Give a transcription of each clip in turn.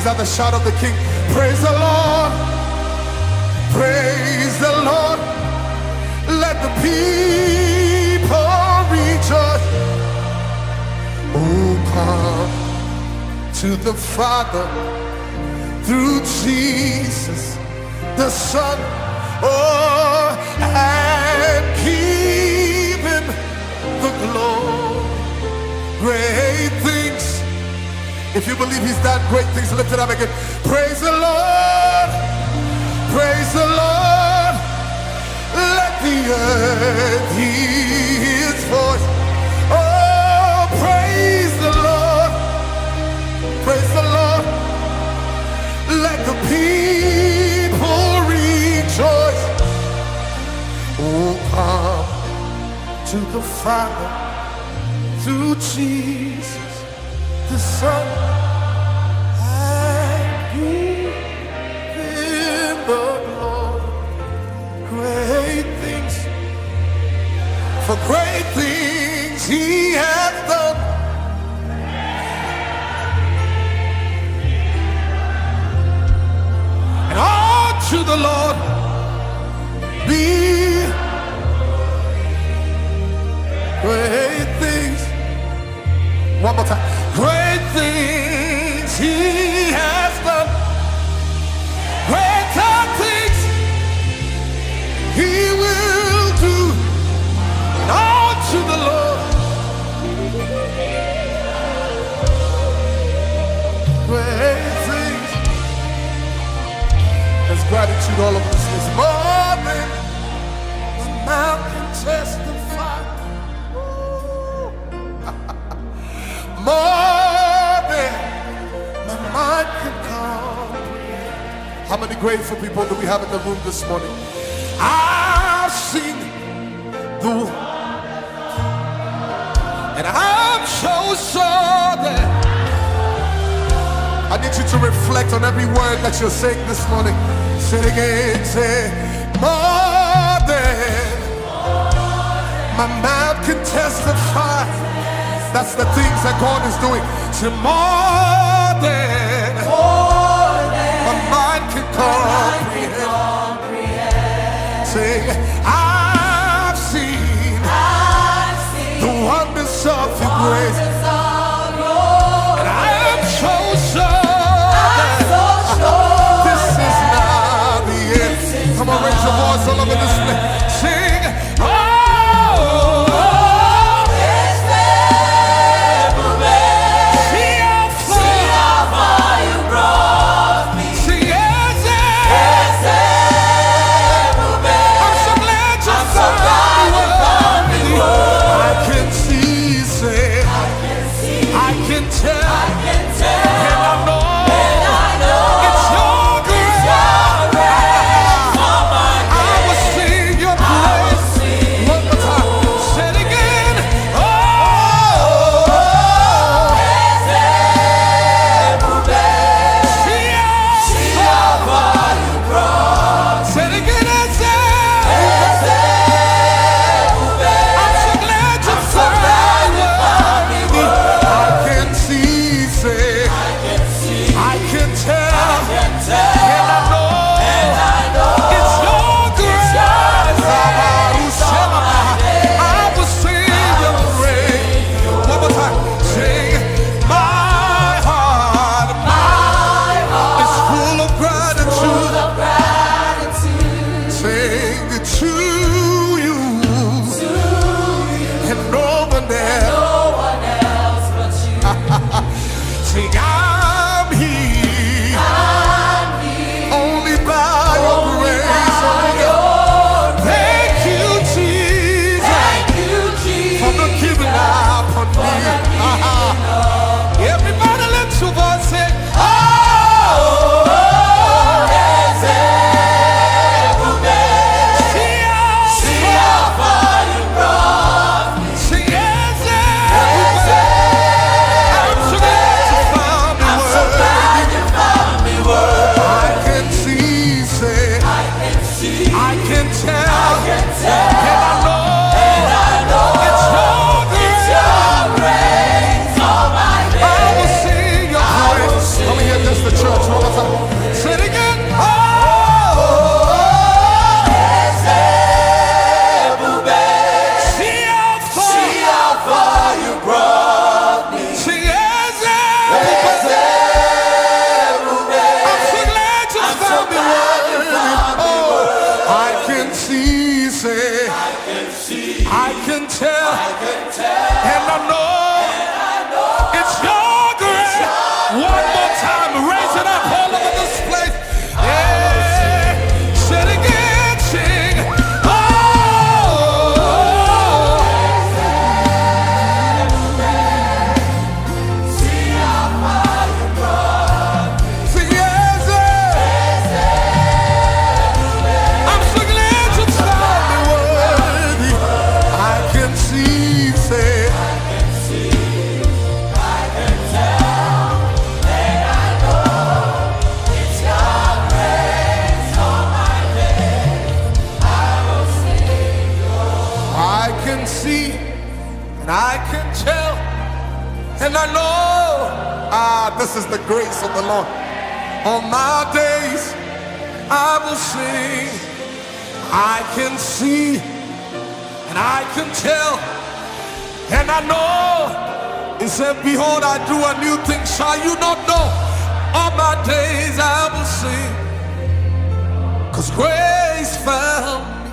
Is that the shout of the King? Praise the Lord. Praise the Lord. Let the people rejoice. Oh, come to the Father through Jesus the Son. Oh, and give him the glory. Great things. If you believe he's done great things, lift it up again. Praise the Lord. Praise the Lord. Let the earth hear his voice. Oh, praise the Lord. Praise the Lord. Let the people rejoice. Oh, come to the Father through Jesus the Son, and give him the glory. Great things, for great things he has done. And all to the Lord be great things. One more time. Great things he has done. Greater things he will do. And all to the Lord. Great things. There's gratitude all over this. There's more than the mountain testify. More than my mind can comprehend. How many grateful people do we have in the room this morning? I've seen the and I'm so sure that I need you to reflect on every word that you're saying this morning. Say it again, say more than my mouth can testify. That's the things that God is doing. To more than my mind can comprehend. Say, I've seen the wonders of your grace. And I am so sure that this is not the end. Come on, raise your voice all over this place. Sing, oh, and I can tell, and I know, this is the grace of the Lord. On my days, I will sing. I can see, and I can tell, and I know. He said, behold, I do a new thing. Shall you not know? All my days I will sing. 'Cause grace found me.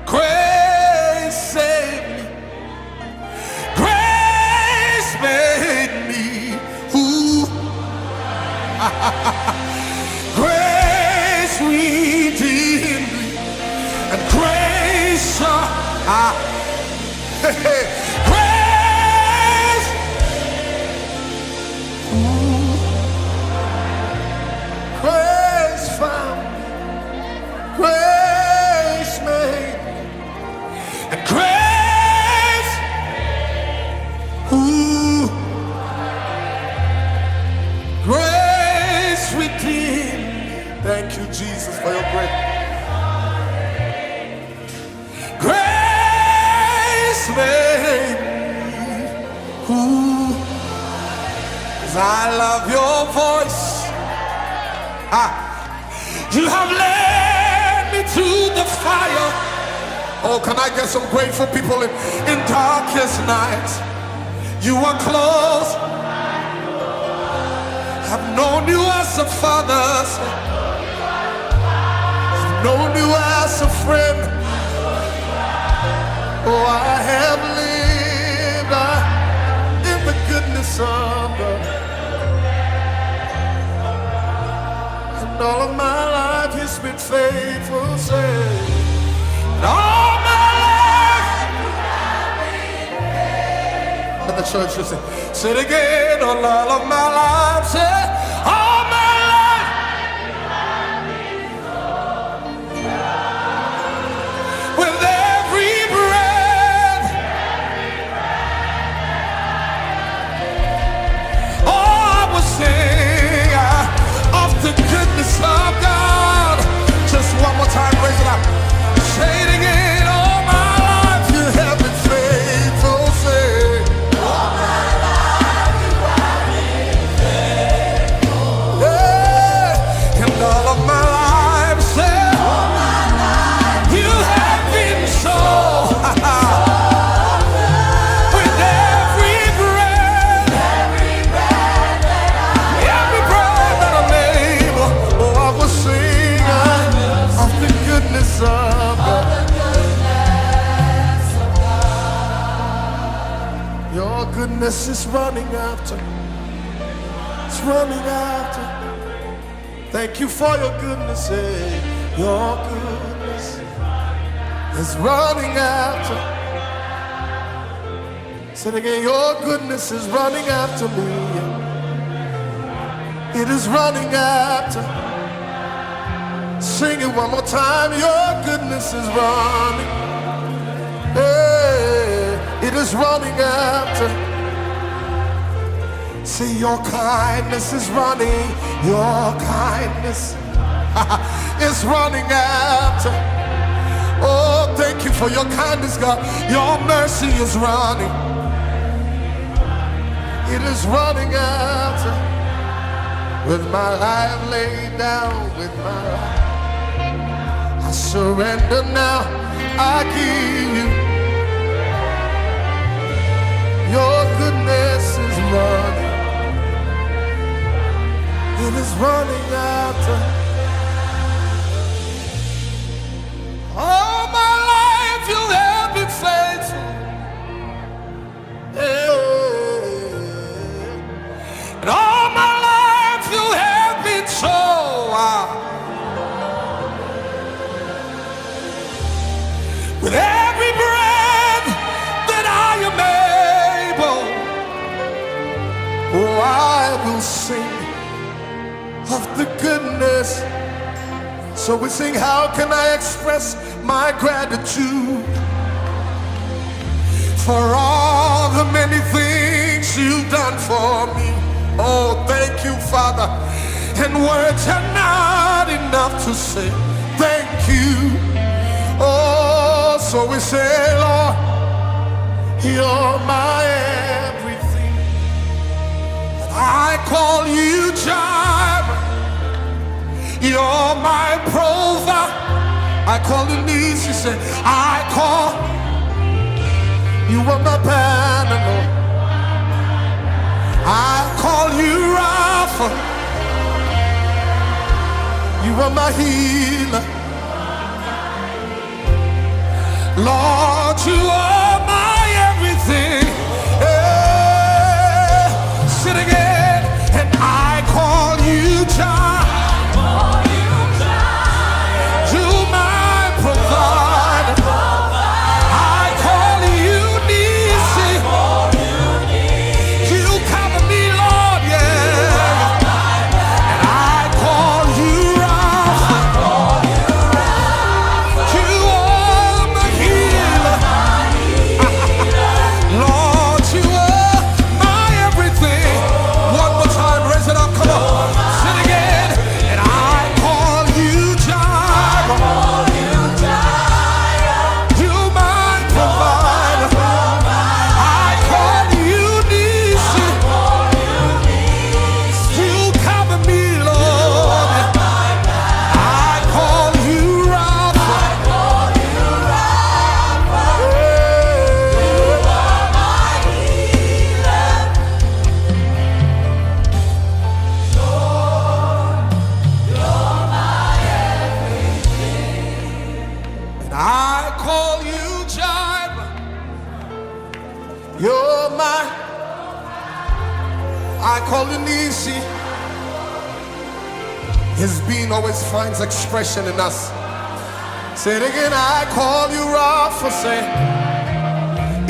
Grace saved me. Grace made me who. Grace redeemed me. And grace, grace, grace found me. Grace made me. And grace, grace redeemed me. Thank you, Jesus, for your grace. Grace made me who. 'Cause I love your voice. You have led me to the fire. Oh, can I get some grateful people in darkest nights? You are close. I've known you as a father. I've known you as a friend. Oh, I have lived in the goodness of God. And all of my life He's been faithful, say. And all my life let the church just say it again. All of my life, say, all my life with every breath. Oh, I will sing of the goodness of God. Just one more time, raise it up. Say it again. All my life you have been faithful. Say, all my life you have been faithful. Yeah. And all of my life, say, all my life you have been so. With every breath that I'm able, oh, I will sing of the goodness of God. Your goodness is running after. It's running after. Thank you for your goodness, eh? Your goodness is running after. Say it again. Your goodness is running after me. It is running after. Sing it one more time. Your goodness is running. Hey, it is running after. See, your kindness is running. Your kindness is running after. Oh, thank you for your kindness, God. Your mercy is running. It is running after. With my life laid down, with my life I surrender now, I give you. Your goodness is running. It is running after. All my life you have been faithful. And all my life you have been so. With every breath that I am able, oh, I will sing of the goodness. So we sing, how can I express my gratitude for all the many things you've done for me? Oh, thank you, Father. And words are not enough to say thank you. Oh, so we say, Lord, You're my everything. And I call you Jireh. You're my provider. I call you Nisi. Say, I call you are my banner, Lord. I call you Rapha. You are my healer. Lord, you are my everything. Sit again. And I call you Jireh. You're my, I call you Nisi. His being always finds expression in us. Say it again, I call you Rapha. Say,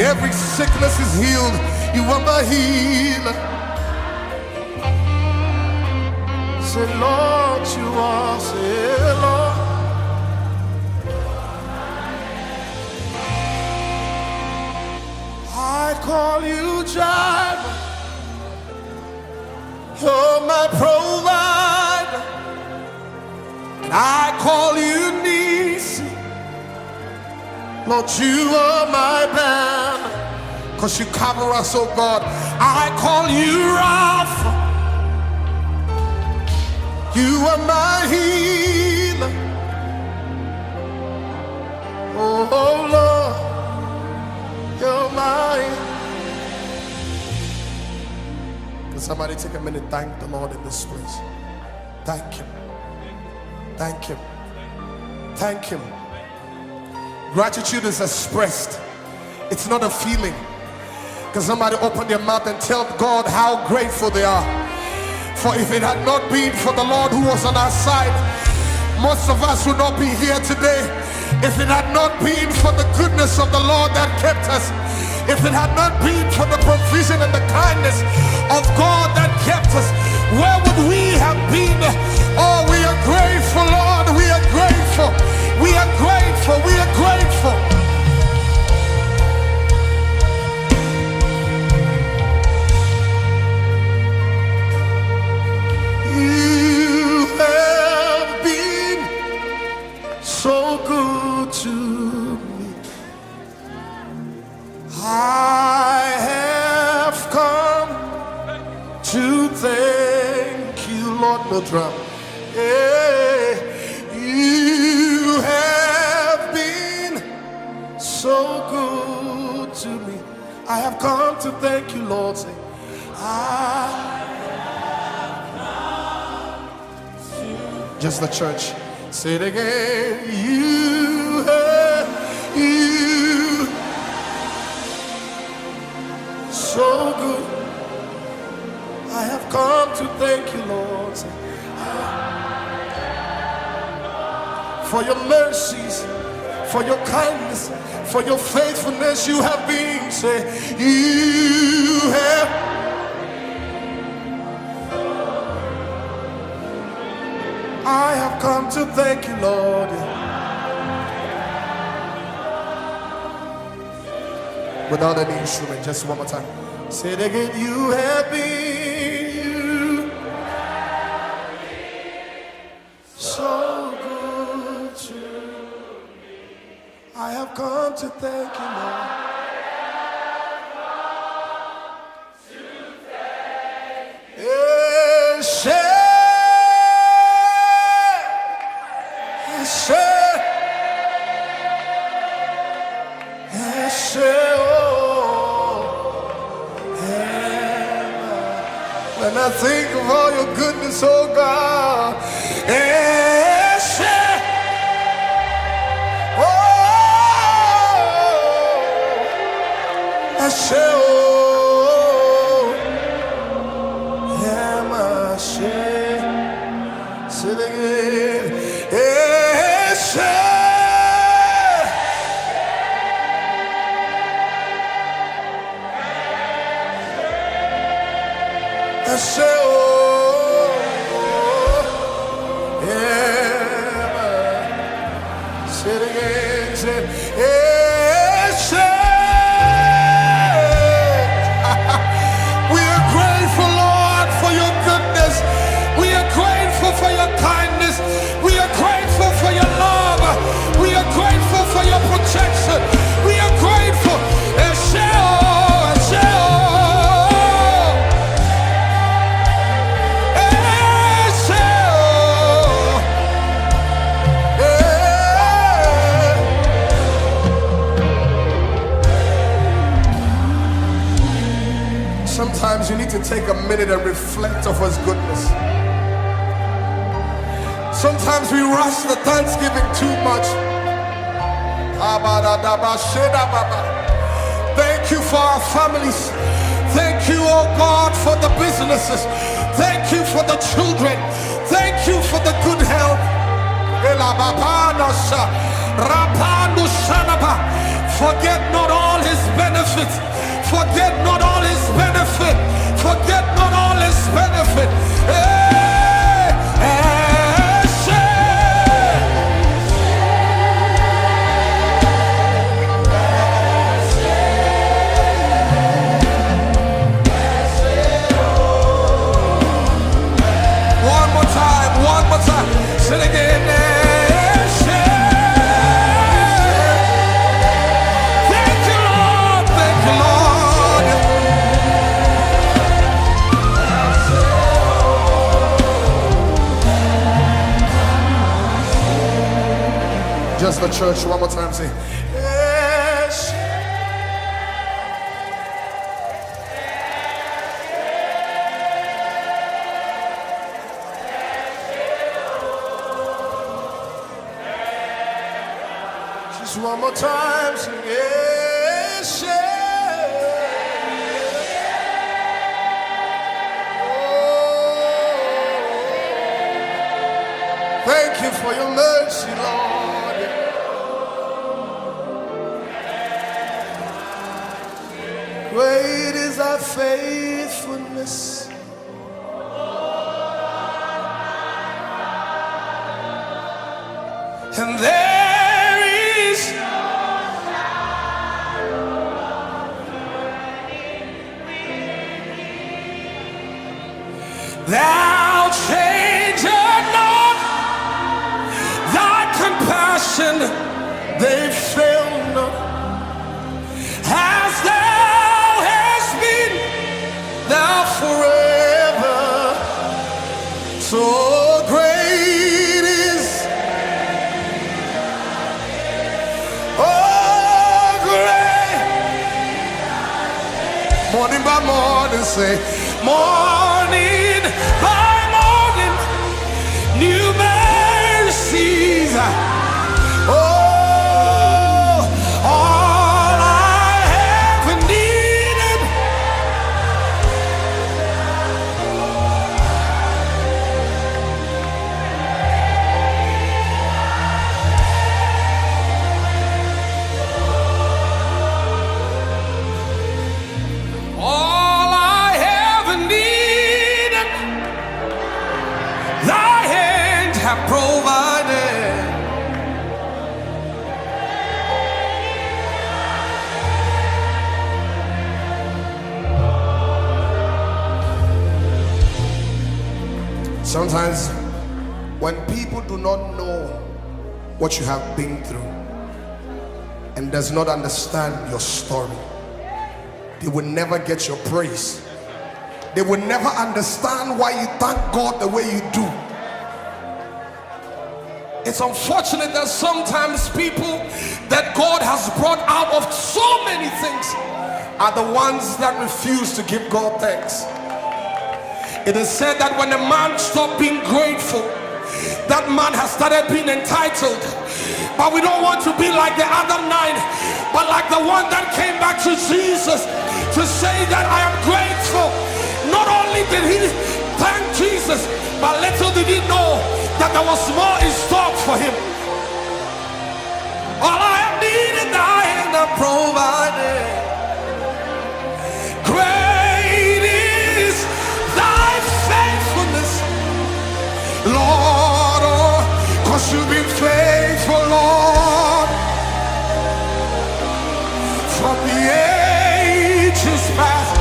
every sickness is healed. You are my healer. Say, Lord, you are. Say, Lord. I call you Jireh. You're my provider. And I call you Nisi. Lord, you are my banner, 'cause you cover us, oh God. I call you Rapha. You are my healer. Oh Lord, you're mine. Can somebody take a minute, thank the Lord in this place? Thank Him. Thank Him. Thank Him. Gratitude is expressed. It's not a feeling. Can somebody open their mouth and tell God how grateful they are? For if it had not been for the Lord who was on our side, most of us would not be here today. If it had not been for the goodness of the Lord that kept us, if it had not been for the provision and the kindness of God that kept us, where would we have been? Oh, we are grateful, Lord. We are grateful. We are grateful. We are grateful. You have been so good to me. I have come to thank you, Lord. No drum. Yeah. You have been so good to me. I have come to thank you, Lord. Say, just the church. Say it again. You so good. I have come to thank you, Lord. Say, for your mercies, for your kindness, for your faithfulness, you have been. Say, you have. I have come to thank you, Lord. Without any instrument, just one more time. Say it again. You have been so good to me. I have come to thank you, Lord. And I think of all your goodness, oh God. Sometimes you need to take a minute and reflect of His goodness. Sometimes we rush the Thanksgiving too much. Thank you for our families. Thank you, oh God, for the businesses. Thank you for the children. Thank you for the good health. Forget not all His benefits. Forget not all His benefit. Forget not all His benefit. One more time. Say it again. Just the church, one more time, say yes. Just one more time, say yes, yes. Oh, thank you for your mercy, Lord. Great is thy faithfulness. And there is thou changest not, thy compassion they fail not. As thou hast been, thou forever. So great is, oh great. Morning by morning, say, morning by morning, new mercies. Oh. Provided. Sometimes when people do not know what you have been through and does not understand your story, they will never get your praise. They will never understand why you thank God the way you do. It's unfortunate that sometimes people that God has brought out of so many things are the ones that refuse to give God thanks. It is said that when a man stopped being grateful, that man has started being entitled. But we don't want to be like the other 9, but like the one that came back to Jesus to say that I am grateful. Not only did he thank Jesus, but little did he know that there was more in store for him. All I have needed, thy hand have provided. Great is thy faithfulness, Lord. Oh, 'cause you've been faithful, Lord, from the ages past.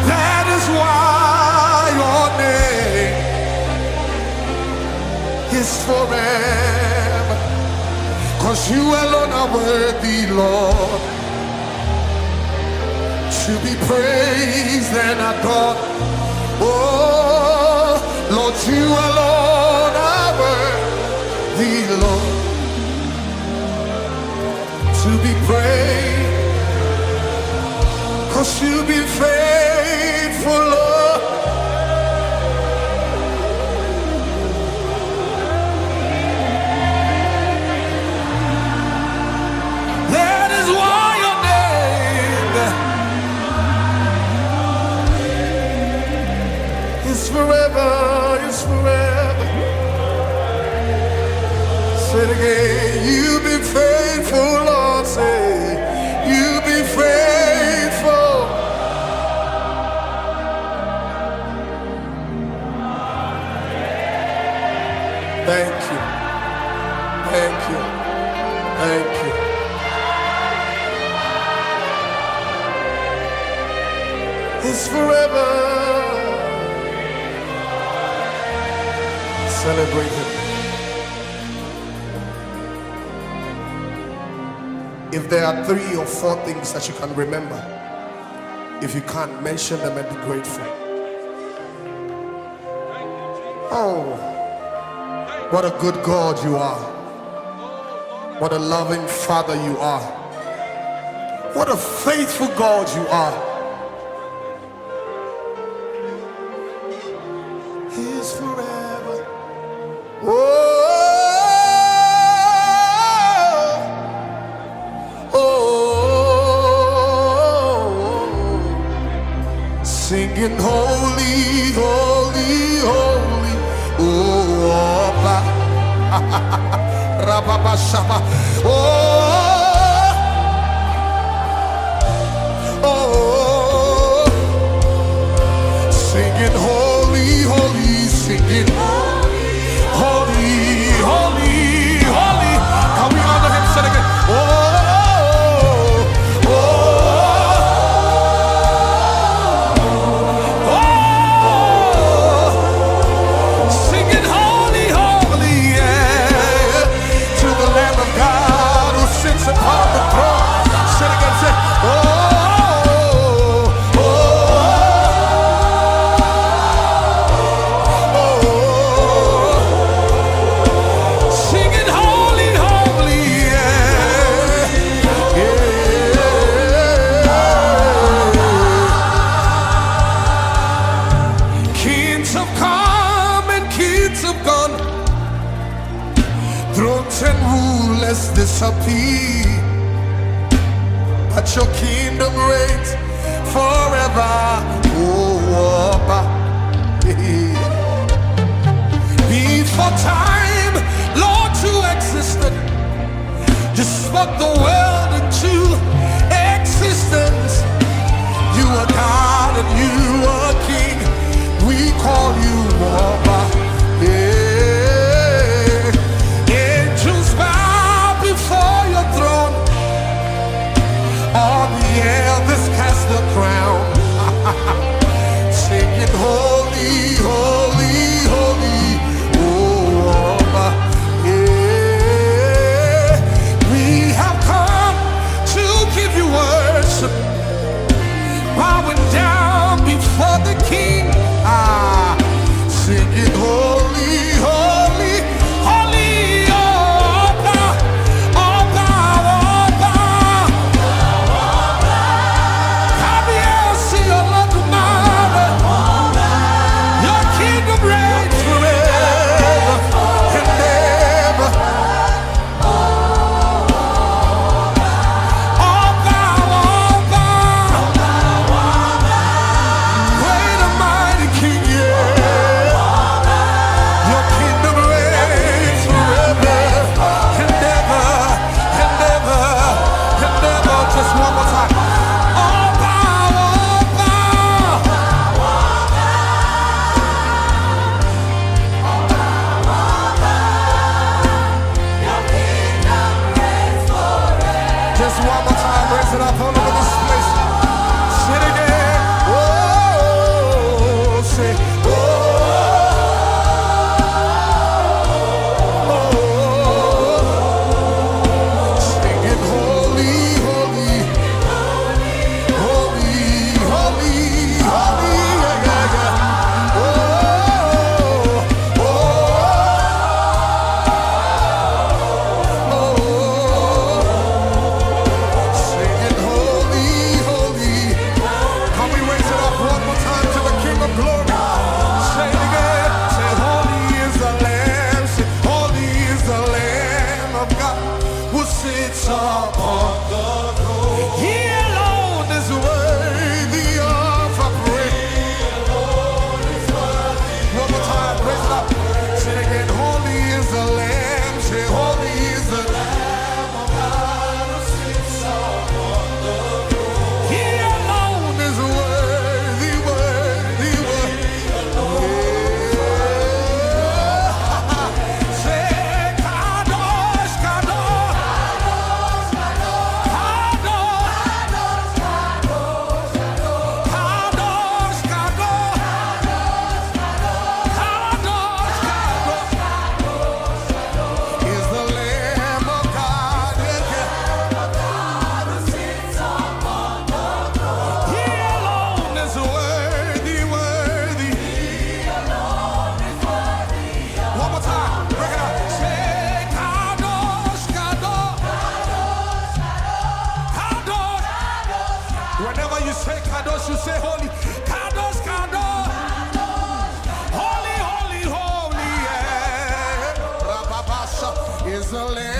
That is why your name is forever, 'cause you alone are worthy, Lord, to be praised and adored. Oh, Lord, you alone are worthy, Lord, to be praised, 'cause you've been faithful, Lord. That is why your name is forever, is forever. Say it again. You've been faithful, Lord. Say, you've been faithful. Thank you. Thank you. Thank you. It's forever. Celebrate him. If there are 3 or 4 things that you can remember, if you can't, mention them and be grateful. Oh, what a good God you are. What a loving Father you are. What a faithful God you are. He is forever. Singing holy, holy, holy, oh, Abba. Rababa Shaba, oh, oh, singing holy, holy, singing holy, holy, holy, holy. Can we honor him? Say it again. Oh. Disappear, but your kingdom reigns forever. Oh, Abba. Before time, Lord, you existed. You spoke the world into existence. You are God and you are King. We call you Abba. Angels bow before your throne. All the elders cast the crown. Singing holy, holy, holy. Oh, Abba. Yeah. We have come to give you worship, bowing down before the King. Singing holy, holy, holy. Abba, Abba, Abba. Abba. Raise it up all over this place. Say it again. Oh, say, oh, oh. Sing it, holy, holy, holy, holy, holy, yeah, yeah, yeah. Oh, oh, oh. Sing it, holy, holy. Can we raise it up one more time to the King of Glory? Say it again. Say, holy is the Lamb. Say, holy is the Lamb of God who sits upon the throne. He alone is worthy of our praise. One more time, raise it up. Say it again. Holy is the Lamb. Say, holy is the Lamb of God who sits upon the throne. He alone is worthy, worthy, worthy. Say, Kadosh, Kadosh, Kadosh, Kadosh, Kadosh is the Lamb of God. He alone is worthy, worthy. One more time, break it up. Say, Kadosh, Kadosh, Kadosh. Whenever you say Kadosh, you say holy. Kadosh, Kadosh. Holy, holy, holy, yeah. Rababasha is the Lamb